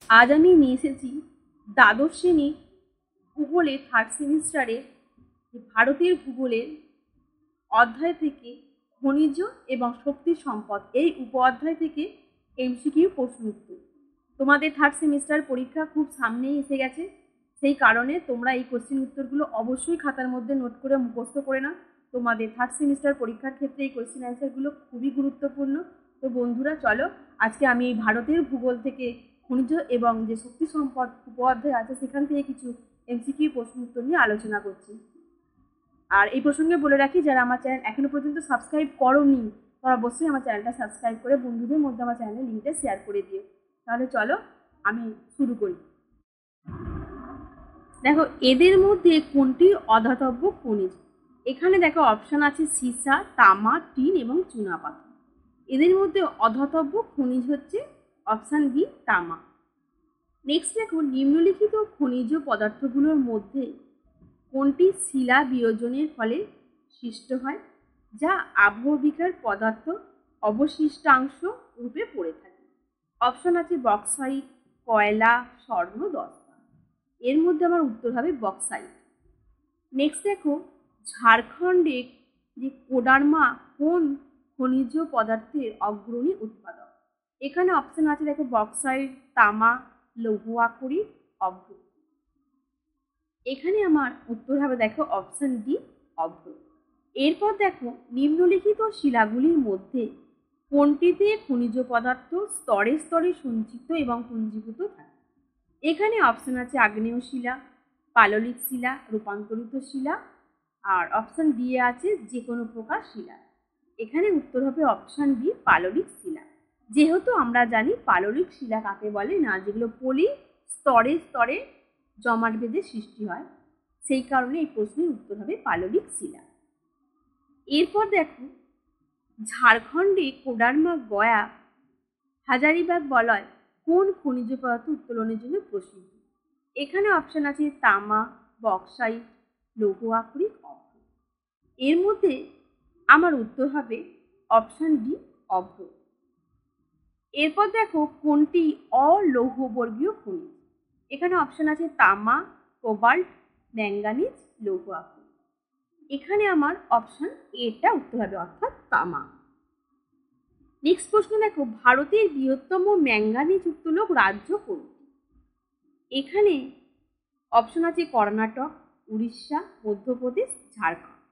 আজ আমি নিয়ে এসেছি দ্বাদশ শ্রেণী ভূগোলে থার্ড সেমিস্টারে ভারতের ভূগোলের অধ্যায় থেকে খনিজ এবং শক্তি সম্পদ এই উপ অধ্যায় থেকে এমসিকিউ প্রশ্ন উত্তর। তোমাদের থার্ড সেমিস্টার পরীক্ষা খুব সামনেই এসে গেছে, সেই কারণে তোমরা এই কোশ্চেন উত্তরগুলো অবশ্যই খাতার মধ্যে নোট করে মুখস্থ করে নাও। তোমাদের থার্ড সেমিস্টার পরীক্ষার ক্ষেত্রে এই কোশ্চেন অ্যান্সারগুলো খুবই গুরুত্বপূর্ণ। তো বন্ধুরা চলো, আজকে আমি এই ভারতের ভূগোল থেকে খনিজ এবং যে শক্তি সম্পদ উপ অধ্যায় আছে সেখান থেকে কিছু এমসিকিউ প্রশ্ন উত্তর নিয়ে আলোচনা করছি। আর এই প্রসঙ্গে বলে রাখি, যারা আমার চ্যানেল এখনো পর্যন্ত সাবস্ক্রাইব করোনি তারা অবশ্যই আমার চ্যানেলটা সাবস্ক্রাইব করে বন্ধুদের মধ্যে আমার চ্যানেলের লিঙ্কটা শেয়ার করে দিও। তাহলে চলো আমি শুরু করি। দেখো, এদের মধ্যে কোনটি অধাতব্য খনিজ? এখানে দেখো অপশন আছে সীসা, তামা, টিন এবং চুনাপাথর। এদের মধ্যে অধাতব্য খনিজ হচ্ছে অপশন বি, তামা। নেক্সট দেখো, নিম্নলিখিত খনিজ পদার্থগুলোর মধ্যে কোনটি শিলা বিয়োজনের ফলে সৃষ্ট হয়, যা আবহবিকার পদার্থ অবশিষ্টাংশ রূপে পড়ে থাকে? অপশন আছে বক্সাইট, কয়লা, স্বর্ণ, দস্তা। এর মধ্যে আমার উত্তর হবে বক্সাইট। নেক্সট দেখো, ঝাড়খণ্ডে যে কোডারমা কোন খনিজ পদার্থের অগ্রণী উৎপাদক? এখানে অপশন আছে দেখো বক্সাইট, তামা, লৌহ আকরিক, অভ্র। এখানে আমার উত্তর হবে দেখো অপশন ডি, অভ্র। এরপর দেখো, নিম্নলিখিত শিলাগুলির মধ্যে কোনটিতে খনিজ পদার্থ স্তরে স্তরে সঞ্চিত এবং পুঞ্জীভূত থাকে? এখানে অপশন আছে আগ্নেয় শিলা, পাললিক শিলা, রূপান্তরিত শিলা, আর অপশন ডি আছে যে কোনো প্রকার শিলা। এখানে উত্তর হবে অপশন বি, পাললিক শিলা। যেহেতু আমরা জানি পাললিক শিলা কাকে বলে না, যেগুলো পলি স্তরে স্তরে জমাট বেঁধে সৃষ্টি হয়, সেই কারণে এই প্রশ্নের উত্তর হবে পাললিক শিলা। এরপর দেখো, ঝাড়খণ্ডে কোডারমা, গয়া, হাজারিবাগ বলয় কোন খনিজ পদার্থ উত্তোলনের জন্য প্রসিদ্ধ? এখানে অপশন আছে তামা, বক্সাইট, লৌহ আকরিক, অভ্র। এর মধ্যে আমার উত্তর হবে অপশন ডি, অভ্র। এরপর দেখো, কোনটি অলৌহবর্গীয় খনিজ? এখানে অপশন আছে তামা, কোবাল্ট, ম্যাঙ্গানিজ, লৌহ আকরিক। এখানে আমার অপশন এটা উত্তর হবে, অর্থাৎ তামা। নেক্সট প্রশ্ন দেখো, ভারতের বৃহত্তম ম্যাঙ্গানিজ উত্তোলক রাজ্য কোনটি? এখানে অপশন আছে কর্ণাটক, উড়িষ্যা, মধ্যপ্রদেশ, ঝাড়খণ্ড।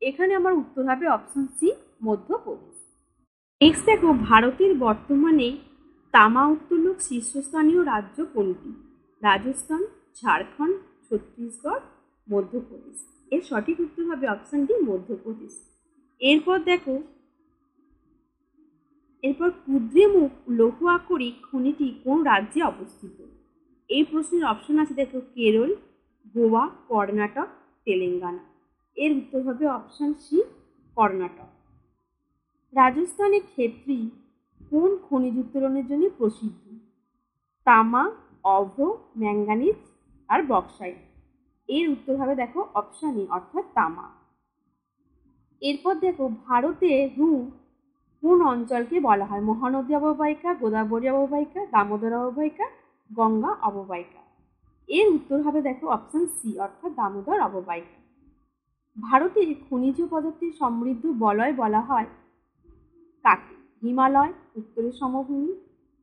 এখানে আমার উত্তর হবে অপশন সি, মধ্যপ্রদেশ। নেক্সট দেখো, ভারতের বর্তমানে তামা উত্তোলক শীর্ষস্থানীয় রাজ্য কোনটি? রাজস্থান, ঝাড়খণ্ড, ছত্তিশগড়, মধ্যপ্রদেশ। এর সঠিক উত্তর হবে অপশন ডি, মধ্যপ্রদেশ। এরপর দেখো, কুদ্রেমুখ লৌহ আকরিক খনিটি কোন রাজ্যে অবস্থিত? এই প্রশ্নের অপশন আছে দেখো কেরল, গোয়া, কর্ণাটক, তেলেঙ্গানা। এর উত্তর হবে অপশন সি, কর্ণাটক। রাজস্থানের ক্ষেত্রী কোন খনিজ উত্তোলনের জন্য প্রসিদ্ধ? তামা, অভ্র, ম্যাঙ্গানিজ আর বক্সাইট। এর উত্তর হবে দেখো অপশন এ, অর্থাৎ তামা। এরপর দেখো, ভারতে কোন অঞ্চলকে বলা হয়? মহানদী অববাহিকা, গোদাবরী অববাহিকা, দামোদর অববাহিকা, গঙ্গা অববাহিকা। এর উত্তর হবে দেখো অপশন সি, অর্থাৎ দামোদর অববাহিকা। ভারতের খনিজ পদার্থের সমৃদ্ধ বলয় বলা হয় কাকে? হিমালয়, উত্তরের সমভূমি,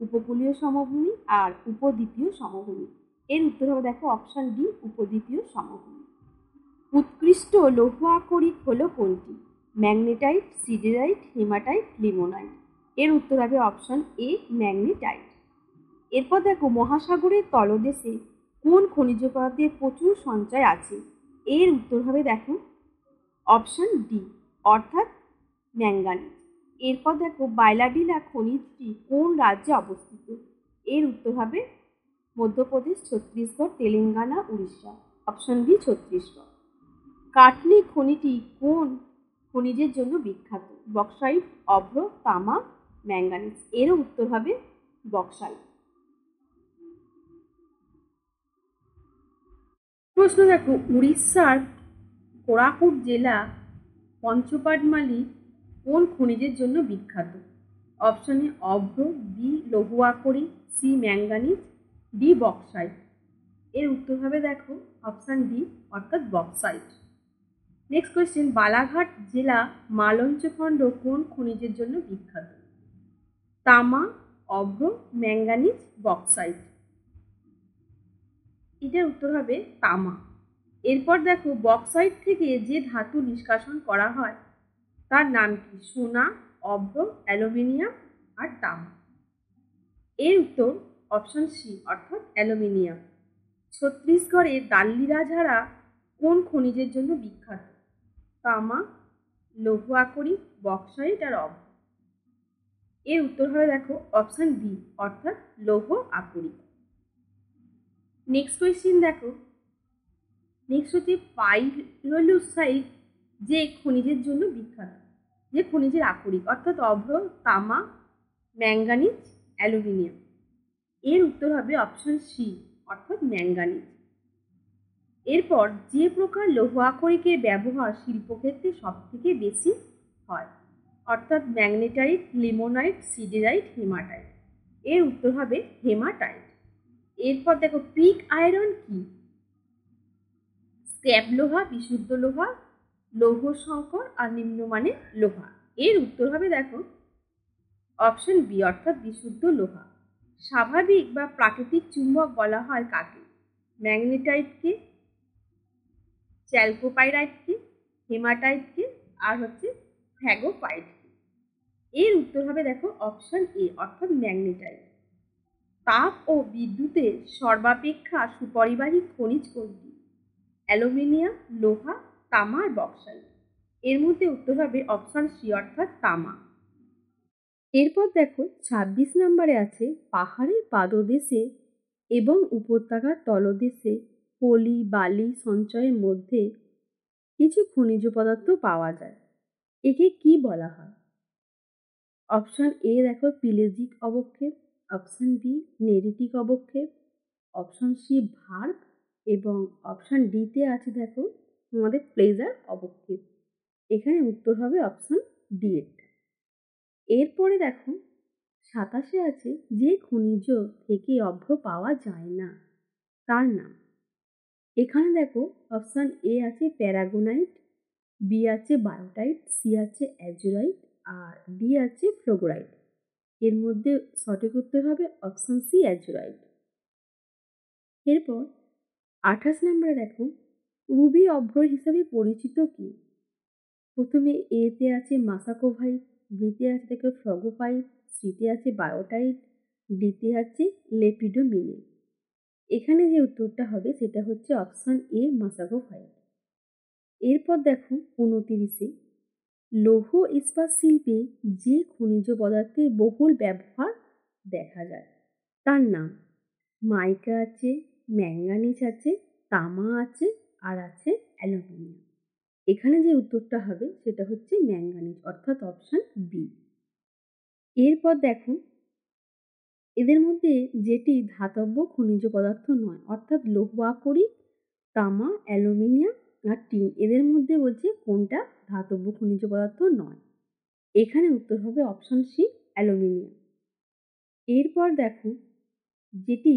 উপকূলীয় সমভূমি আর উপদ্বীপীয় সমভূমি। এর উত্তর হবে দেখো অপশন ডি, উপদ্বীপীয় সমভূমি। উৎকৃষ্ট লৌহ আকরিক হলো কোনটি? Magnetite, siderite, hematite, limonite. এর উত্তর হবে অপশন এ, ম্যাগনেটাইট। এরপর দেখো, মহাসাগরের তলদেশে কোন খনিজ পদার্থের প্রচুর সঞ্চয় আছে? এর উত্তর হবে দেখো অপশন ডি, অর্থাৎ ম্যাঙ্গানিজ। এরপর দেখো, বাইলাডিলা খনিজটি কোন রাজ্যে অবস্থিত? এর উত্তর হবে মধ্যপ্রদেশ, ছত্তিশগড়, তেলেঙ্গানা, উড়িষ্যা। Option B, Chhattisgarh. কাটলি খনিটি কোন খনিজের জন্য বিখ্যাত? বক্সাইট, অভ্র, তামা, ম্যাঙ্গানিজ। এরও উত্তর হবে বক্সাইট। প্রশ্ন দেখো, উড়িষ্যার কোরাপুট জেলা পঞ্চপাটমালি কোন খনিজের জন্য বিখ্যাত? অপশন এ অভ্র, বি লৌহ আকরিক, সি ম্যাঙ্গানিজ, ডি বক্সাইট। এর উত্তর হবে দেখো অপশান ডি অর্থাৎ বক্সাইট। নেক্সট কোয়েশ্চেন, বালাঘাট জেলা মালঞ্চখণ্ড কোন খনিজের জন্য বিখ্যাত? তামা, অভ্র, ম্যাঙ্গানিজ, বক্সাইট। এটার উত্তর হবে তামা। এরপর দেখো বক্সাইট থেকে যে ধাতু নিষ্কাশন করা হয় তার নাম কি? সোনা, অভ্র, অ্যালুমিনিয়াম আর তামা। এর উত্তর অপশন সি অর্থাৎ অ্যালুমিনিয়াম। ছত্তিশগড়ের দাল্লি রাজহারা কোন খনিজের জন্য বিখ্যাত? তামা, লৌহ আকরিক, বক্সাইট আর অভ্র। এর উত্তর হবে দেখো অপশন বি অর্থাৎ লৌহ আকরিক। নেক্সট কোয়েশ্চেন দেখো, নেক্সট হচ্ছে পাইরোলুসাইট যে খনিজের জন্য বিখ্যাত, যে খনিজের আকরিক অর্থাৎ অভ্র, তামা, ম্যাঙ্গানিজ, অ্যালুমিনিয়াম। এর উত্তর হবে অপশন সি অর্থাৎ ম্যাঙ্গানিজ। এরপর যে প্রকার লৌহ আকরিকের ব্যবহার শিল্পক্ষেত্রে সব থেকে বেশি হয় অর্থাৎ ম্যাগনেটাইট, লিমোনাইট, সিডেরাইট, হেমাটাইট। এর উত্তর হবে হেমাটাইট। এরপর দেখো পিক আয়রন কি? স্ক্র্যাপ লোহা, বিশুদ্ধ লোহা, লৌহ সংকর আর নিম্নমানের লোহা। এর উত্তর হবে দেখো অপশন বি অর্থাৎ বিশুদ্ধ লোহা। স্বাভাবিক বা প্রাকৃতিক চুম্বক বলা হয় কাকে? ম্যাগনেটাইটকে, চ্যালকোপাইরাইটকে, হেমাটাইটকে আর হচ্ছে ফ্যাগোপাইটকে। এর উত্তর হবে দেখো অপশন এ অর্থাৎ ম্যাগনেটাইট। তাপ ও বিদ্যুতের সর্বাপেক্ষা সুপরিবাহী খনিজ কোনটি? অ্যালুমিনিয়াম, লোহা, তামা আর বক্সাইট। এর মধ্যে উত্তর হবে অপশন সি অর্থাৎ তামা। এরপর দেখো 26 নম্বরে আছে পাহাড়ের পাদদেশে এবং উপত্যকার তলদেশে পলি বালি সঞ্চয়ের মধ্যে কিছু খনিজ পদার্থ পাওয়া যায়, একে কি বলা হয়? অপশন এ দেখো পিলেজিক অবক্ষেপ, অপশন বি নেরিটিক অবক্ষেপ, অপশন সি ভার্ব এবং অপশন ডিতে আছে দেখো তোমাদের প্লেজার অবক্ষেপ। এখানে উত্তর হবে অপশন ডি। এরপরে দেখো 27 আছে যে খনিজ থেকে অভ্র পাওয়া যায় না তার নাম। এখানে দেখো অপশন এ আছে প্যারাগোনাইট, বি আছে বায়োটাইট, সি আছে অ্যাজুরাইট আর ডি আছে ফ্লোরাইট। এর মধ্যে সঠিক উত্তর হবে অপশন সি অ্যাজুরাইট। এরপর 28 নম্বরে দেখো রুবি অভ্র হিসাবে পরিচিত কি? প্রথমে এতে আছে মাসাকোভাইট, বিতে আছে দেখো ফ্রগোপাইট, সিতে আছে বায়োটাইট, ডিতে আছে লেপিডোমিনেল। এখানে যে উত্তরটা হবে সেটা হচ্ছে অপশন এ মাসাকোভাইট। এরপর দেখো 29-এ লৌহ ইস্পাত শিল্পে যে খনিজ পদার্থের বহুল ব্যবহার দেখা যায় তার নাম। মাইকা আছে, ম্যাঙ্গানিজ আছে, তামা আছে আর আছে অ্যালুমিনিয়াম। এখানে যে উত্তরটা হবে সেটা হচ্ছে ম্যাঙ্গানিজ অর্থাৎ অপশন বি। এরপর দেখো এদের মধ্যে যেটি ধাতব্য খনিজ পদার্থ নয় অর্থাৎ লৌহ আকরিক, তামা, অ্যালুমিনিয়াম আর টিন, এদের মধ্যে বলছে কোনটা ধাতব্য খনিজ পদার্থ নয়। এখানে উত্তর হবে অপশন সি অ্যালুমিনিয়াম। এরপর দেখো যেটি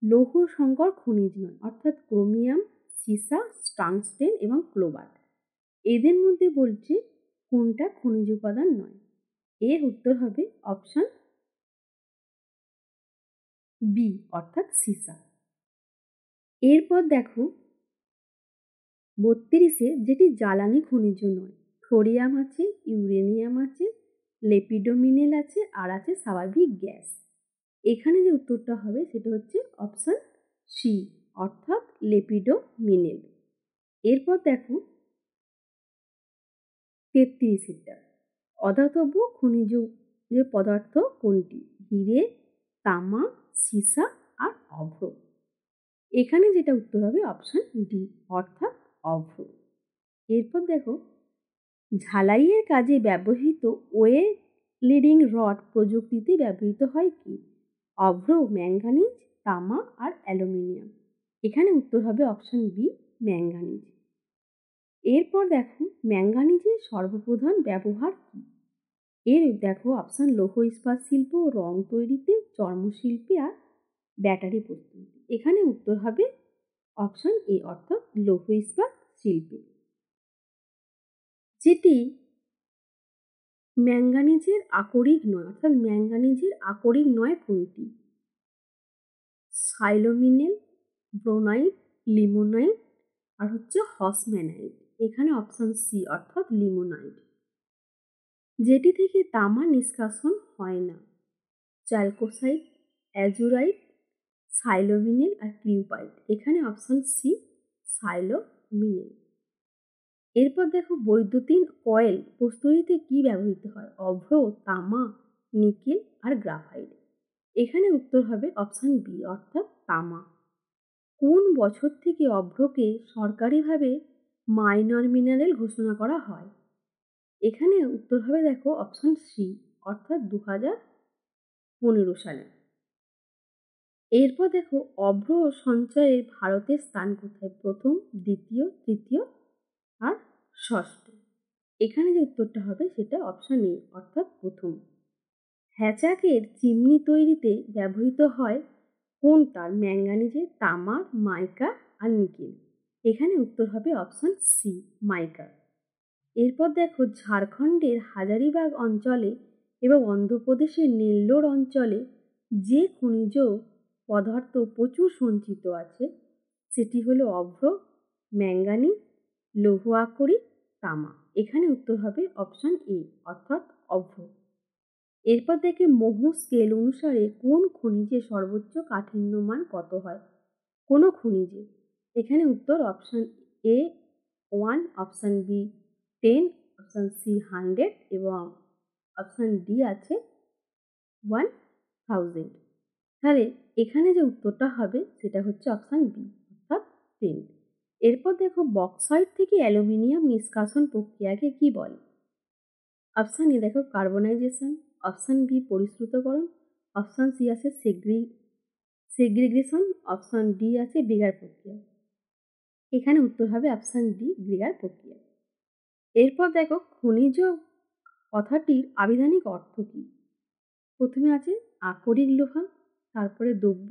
লৌহ সংকর খনিজ নয় অর্থাৎ ক্রোমিয়াম, সীসা, টাংস্টেন এবং ক্লোবার্ট, এদের মধ্যে বলছে কোনটা খনিজ উপাদান নয়। এর উত্তর হবে অপশন বি অর্থাৎ সীসা। এরপর দেখো 32-এ যেটি জ্বালানি খনিজ নয়, থোরিয়াম আছে, ইউরেনিয়াম আছে, লেপিডোমিনেল আছে আর আছে স্বাভাবিক গ্যাস। এখানে যে উত্তরটা হবে সেটা হচ্ছে অপশন সি অর্থাৎ লেপিডোমিনেল। এরপর দেখো 33-এরটা অধাতব্য খনিজ যে পদার্থ কোনটি? হিরে, তামা, সীসা আর অভ্র। এখানে যেটা উত্তর হবে অপশন ডি অর্থাৎ অভ্র। এরপর দেখো ঝালাইয়ের কাজে ব্যবহৃত ওয়েল্ডিং রড প্রযুক্তিতে ব্যবহৃত হয় কি? অভ্র, ম্যাঙ্গানিজ, তামা আর অ্যালুমিনিয়াম। এখানে উত্তর হবে অপশন বি ম্যাঙ্গানিজ। এরপর দেখো ম্যাঙ্গানিজের সর্বপ্রধান ব্যবহার কি? এর দেখো অপশন লৌহ ইস্পাত শিল্প, রং তৈরিতে, চর্মশিল্পে আর ব্যাটারি প্রস্তুতি। এখানে উত্তর হবে অপশন এ অর্থাৎ লৌহ ইস্পাত শিল্পে। যেটি ম্যাঙ্গানিজের আকরিক নয়, অর্থাৎ ম্যাঙ্গানিজের আকরিক নয় কোনটি? সাইলোমিনেল, ব্রোনাইট, লিমোনাইট আর হচ্ছে হসম্যানাইট। এখানে অপশন সি অর্থাৎ লিমোনাইট। যেটি থেকে তামা নিষ্কাশন হয় না? চ্যালকোসাইট, অ্যাজুরাইট, সাইলোমিনেল আর ক্রিউপাইট। এখানে অপশন সি সাইলোমিনেল। এরপর দেখো বৈদ্যুতিন কয়েল প্রস্তুতিতে কি ব্যবহৃত হয়? অভ্র, তামা, নিকেল আর গ্রাফাইট। এখানে উত্তর হবে অপশন বি অর্থাৎ তামা। কোন বছর থেকে অভ্রকে সরকারিভাবে মাইনর মিনারেল ঘোষণা করা হয়? এখানে উত্তর হবে দেখো অপশন সি অর্থাৎ 2015 সালে। এরপর দেখো অভ্র সঞ্চয়ের ভারতের স্থান কোথায়? প্রথম, দ্বিতীয়, তৃতীয় আর ষষ্ঠ। এখানে যে উত্তরটা হবে সেটা অপশন এ অর্থাৎ প্রথম। হ্যাচাকের চিমনি তৈরিতে ব্যবহৃত হয় কোন তার? ম্যাঙ্গানিজের, তামার, মাইকা আর নিকেল। এখানে উত্তর হবে অপশন সি মাইকা। এরপর দেখো ঝাড়খণ্ডের হাজারিবাগ অঞ্চলে এবং অন্ধ্রপ্রদেশের নেল্লোর অঞ্চলে যে খনিজ পদার্থ প্রচুর সঞ্চিত আছে সেটি হলো অভ্র, ম্যাঙ্গানিজ, লৌহ আকরিক, তামা। এখানে উত্তর হবে অপশন এ অর্থাৎ অভ্র। এরপর দেখে মোহ স্কেল অনুসারে কোন খনিজে সর্বোচ্চ কাঠিন্য মান কত হয়? কোন খনিজে? এখানে উত্তর option A 1, option B 10, option C 100 এবং অপশন ডি আছে 1000। তাহলে এখানে যে উত্তরটা হবে সেটা হচ্ছে অপশন বি অর্থাৎ 10। এরপর দেখো বক্সাইট থেকে অ্যালুমিনিয়াম নিষ্কাশন প্রক্রিয়াকে কি বলে? অপশন এ দেখো carbonisation, option B পরিশ্রুতকরণ, option C আছে সেগ্রিগেশন, অপশন ডি আছে ব্রিগার প্রক্রিয়া। এখানে উত্তর হবে অপশন ডি ব্রিগার প্রক্রিয়া। এরপর দেখো খনিজ কথাটির আবিধানিক অর্থ কী? প্রথমে আছে আকরিক লোহা, তারপরে দ্রব্য,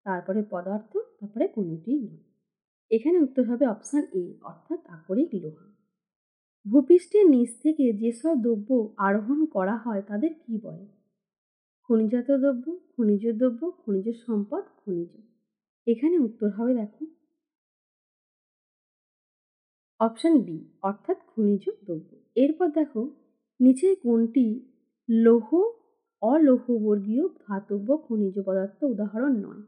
তারপরে পদার্থ, তারপরে কোনোটি নয়। এখানে উত্তর হবে অপশন এ অর্থাৎ আকরিক লোহা। ভূপৃষ্ঠের নিচ থেকে যেসব দ্রব্য আরোহণ করা হয় তাদের কি বলে? খনিজাত দ্রব্য, খনিজ দ্রব্য, খনিজ সম্পদ, খনিজ। এখানে উত্তর হবে দেখো অপশন বি অর্থাৎ খনিজ দ্রব্য। এরপর দেখো নিচের কোনটি লৌহ অলৌহবর্গীয় ধাতব খনিজ পদার্থ উদাহরণ নয়?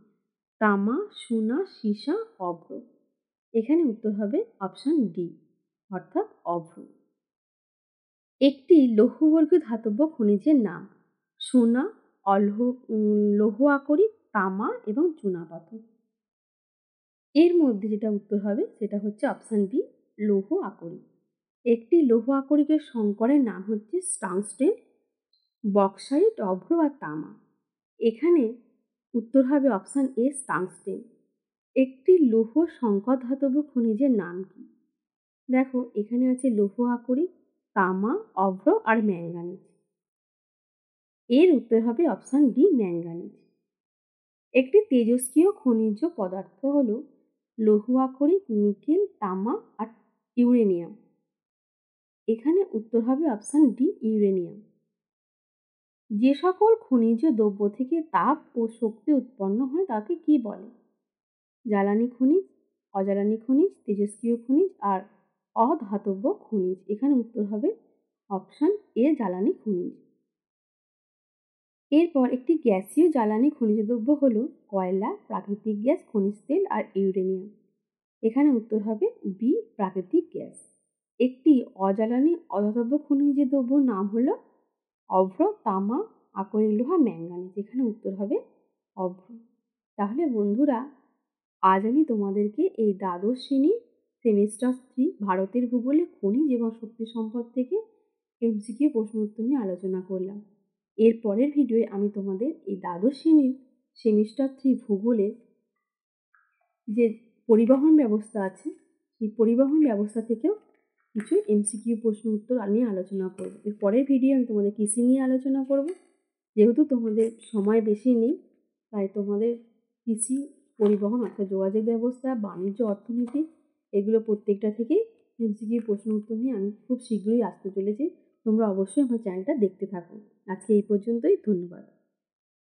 তামা, সোনা, সীসা, অভ্র। এখানে উত্তর হবে অপশন ডি অর্থাৎ অভ্র। একটি লৌহবর্গীয় ধাতব খনিজের নাম? সোনা, লৌহ আকরিক, তামা এবং চুনাপাথর। এর মধ্যে যেটা উত্তর হবে সেটা হচ্ছে অপশন বি লৌহ আকরিক। একটি লৌহ আকরিকের সংকরের নাম হচ্ছে টাংস্টেন, বক্সাইট, অভ্র বা তামা। এখানে উত্তর হবে অপশন এ টাংস্টেন। একটি লৌহ সংকর ধাতব খনিজের নাম কি? দেখো এখানে আছে লৌহ আকরিক, তামা, অভ্র আর ম্যাঙ্গানিজ। এর উত্তর হবে অপশন ডি ম্যাঙ্গানিজ। একটি তেজস্ক্রিয় খনিজ পদার্থ হলো লৌহ আকরিক, নিকেল, তামা আর ইউরেনিয়াম। এখানে উত্তর হবে অপশন ডি ইউরেনিয়াম। যে সকল খনিজ দ্রব্য থেকে তাপ ও শক্তি উৎপন্ন হয় তাকে কি বলে? জ্বালানি খনিজ, অজ্বালানি খনিজ, তেজস্ক্রিয় খনিজ আর অধাতব খনিজ। এখানে উত্তর হবে অপশন এ জ্বালানি খনিজ। এরপর একটি গ্যাসীয় জ্বালানি খনিজ দ্রব্য হলো কয়লা, প্রাকৃতিক গ্যাস, খনিজ তেল আর ইউরেনিয়াম। এখানে উত্তর হবে বি প্রাকৃতিক গ্যাস। একটি অজ্বালানি অধাতব খনিজ দ্রব্য নাম হলো অভ্র, তামা, আকরিক লোহা, ম্যাঙ্গানিজ। এখানে উত্তর হবে অভ্র। তাহলে বন্ধুরা আজ আমি তোমাদেরকে এই দ্বাদশ শ্রেণী সেমিস্টার 3 ভারতের ভূগোলে খনিজ এবং শক্তি সম্পদ থেকে এমসিকিউ প্রশ্ন উত্তর নিয়ে আলোচনা করলাম। এর পরের ভিডিওয়ে আমি তোমাদের এই দ্বাদশ শ্রেণীর সেমিস্টার 3 ভূগোলের যে পরিবহন ব্যবস্থা আছে সেই পরিবহন ব্যবস্থা থেকেও কিছু এমসিকিউ প্রশ্ন উত্তর নিয়ে আলোচনা করব। এর পরের ভিডিও আমি তোমাদের কৃষি নিয়ে আলোচনা করব। যেহেতু তোমাদের সময় বেশি নেই তাই তোমাদের কৃষি, পরিবহন অর্থাৎ যোগাযোগ ব্যবস্থা, বাণিজ্য, অর্থনীতি, এগুলো প্রত্যেকটা থেকেই এমসিকিউ প্রশ্ন উত্তর নিয়ে আমি খুব শীঘ্রই আসতে চলেছি। তোমরা অবশ্যই আমার চ্যানেলটা দেখতে থাকো। আজকে এই পর্যন্তই, ধন্যবাদ।